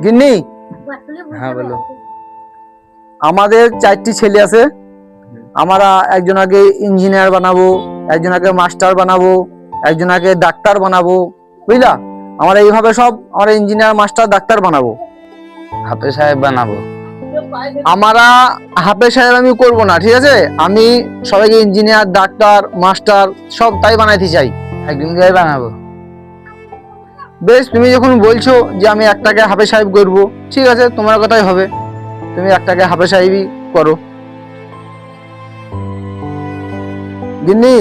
গিন্নি, হ্যাঁ বলো। আমাদের 4টি ছেলে আছে। আমরা একজনকে ইঞ্জিনিয়ার বানাবো, একজনকে মাস্টার বানাবো, একজনকে ডাক্তার বানাবো, বুঝলা? আমরা এইভাবে সব আমরা ইঞ্জিনিয়ার মাস্টার ডাক্তার বানাবো। হাফেজ সাহেব বানাবো। আমরা হাফেজ সাহেব আমি করবো না, ঠিক আছে? আমি সবাইকে ইঞ্জিনিয়ার ডাক্তার মাস্টার সব তাই বানাইতে চাই। একজনকে বানাবো। বেশ, তুমি যখন বলছো যে আমি একটাকে হাফেজ সাহেব করবো, ঠিক আছে, তোমার কথাই হবে। তুমি একটাকে হাফেজ সাহেবই করো। গিন্নি,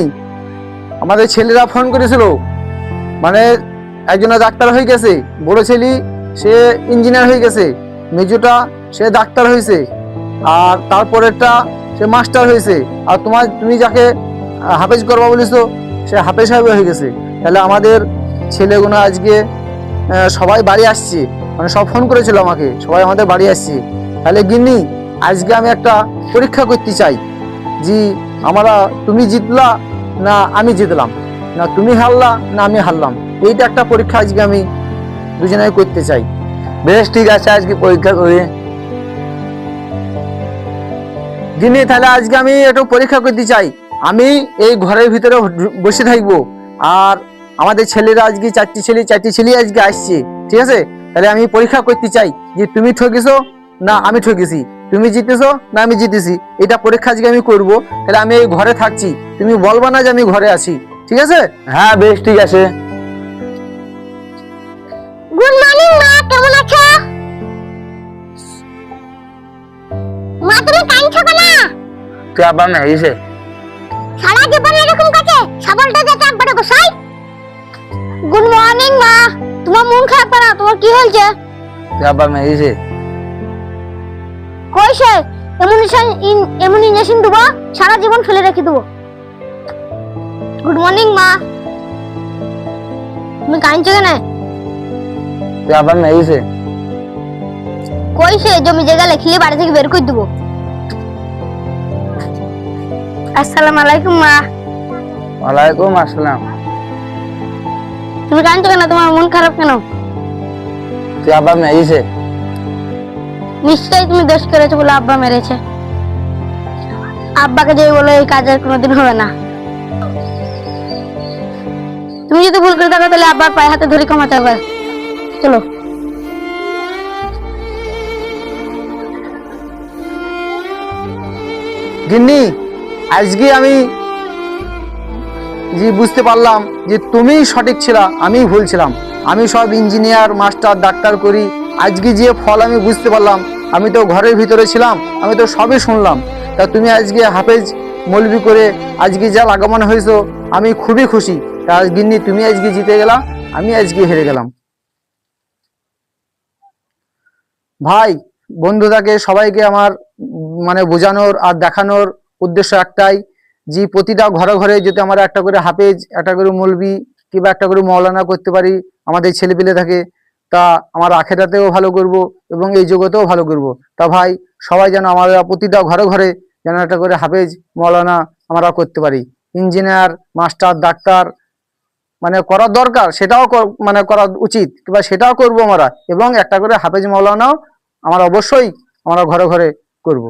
আমাদের ছেলেরা ফোন করেছিল, মানে একজনের ডাক্তার হয়ে গেছে, বড় ছেলে সে ইঞ্জিনিয়ার হয়ে গেছে, মেজোটা সে ডাক্তার হয়েছে, আর তারপরেরটা সে মাস্টার হয়েছে, আর তুমি যাকে হাফেজ করবা বলেছো সে হাফেজ সাহেব হয়ে গেছে। তাহলে আমাদের ছেলেগুলো আজকে সবাই বাড়ি আসছে, মানে সব ফোন করেছিল আমাকে, সবাই আমাদের বাড়ি আসছে। তাহলে গিন্নি, আজকে আমি একটা পরীক্ষা করতে চাই যে তুমি জিতলা না আমি জিতলাম, না তুমি হারলা না আমি হারলাম। এইটা একটা পরীক্ষা আজকে আমি দুজনে করতে চাই। বেশ ঠিক আছে, আজকে পরীক্ষা করি। গিন্নি, তাহলে আজকে আমি একটু পরীক্ষা করতে চাই। আমি এই ঘরের ভিতরে বসে থাকবো, আর আমাদের ছেলেরা আজকে 4টি ছেলে আজকে আসছে, ঠিক আছে? তাহলে আমি পরীক্ষা করতে চাই যে তুমি ঠকেছো না আমি ঠকেছি, তুমি জিতেছো না আমি জিতেছি। এটা পরীক্ষা আজকে আমি করব। তাহলে আমি এই ঘরে থাকছি, তুমি বলবা না যে আমি ঘরে আছি, ঠিক আছে? হ্যাঁ বেশ ঠিক আছে। গুড মর্নিং মা, কেমন আছো? মা তুমি কাঁদছো কেন? তুই আবার মেরেছে। সারা জীবন এরকম কাছে সবলটা যাতে একবারে গোসাই। গুড মর্নিং মা, তোমার মন খারাপ কেন? তোমার কি হয়েছে? তুই আবার মেরেছে। কইছে এমন ইঞ্জেকশন দেবো সারা জীবন ফেলে রেখে দেবো। গুড মর্নিং মা, তুমি কাঁদছো কেন? তুই আবার মেরেছে। কইছে জমি জায়গা লেখলে বাড়ি থেকে বের করে দেবো। আসসালামু আলাইকুম মা। ওয়ালাইকুম আসসালাম। তুমি কাঁদছো কেন? তোমার মন খারাপ কেন? তুই আবার মেরেছে। নিশ্চয়ই তুমি দোষ করেছো বলে আব্বা মেরেছে। আব্বাকে যে বলে এই কাজ আর কোনোদিন হবে না। তুমি যদি ভুল করে থাকো তাহলে আব্বার পায়ে হাতে ধরে ক্ষমাতে হবে। চলো। গিন্নি, আজকে আমি যে বুঝতে পারলাম যে তুমি সঠিক ছিলা, আমি ভুল ছিলাম। আমি সব ইঞ্জিনিয়ার মাস্টার ডাক্তার করি, আজকে যে ফল আমি বুঝতে পারলাম। আমি তো ঘরের ভিতরে ছিলাম, আমি তো সবই শুনলাম। তা তুমি আজকে হাফেজ মৌলবি করে আজকে যা আগমন হয়েছো, আমি খুবই খুশি। তা গিন্নি, তুমি আজকে জিতে গেলা, আমি আজকে হেরে গেলাম। ভাই, বন্ধুটাকে সবাইকে আমার মানে বোঝানোর আর দেখানোর উদ্দেশ্য একটাই, যে প্রতিটা ঘরে ঘরে যদি আমরা একটা করে হাফেজ, একটা করে মৌলবি কিংবা একটা করে মৌলানা করতে পারি আমাদের ছেলেপিলে থাকে, তা আমার আখেরাতেও ভালো করব এবং এই জগতেও ভালো করব। তা ভাই, সবাই যেন আমরা প্রতিটা ঘরে ঘরে যেন একটা করে হাফেজ মৌলানা আমরা করতে পারি। ইঞ্জিনিয়ার মাস্টার ডাক্তার মানে করার দরকার, সেটাও মানে করা উচিত, কিংবা সেটাও করব আমরা, এবং একটা করে হাফেজ মৌলানাও আমরা অবশ্যই আমরা ঘরে ঘরে করব।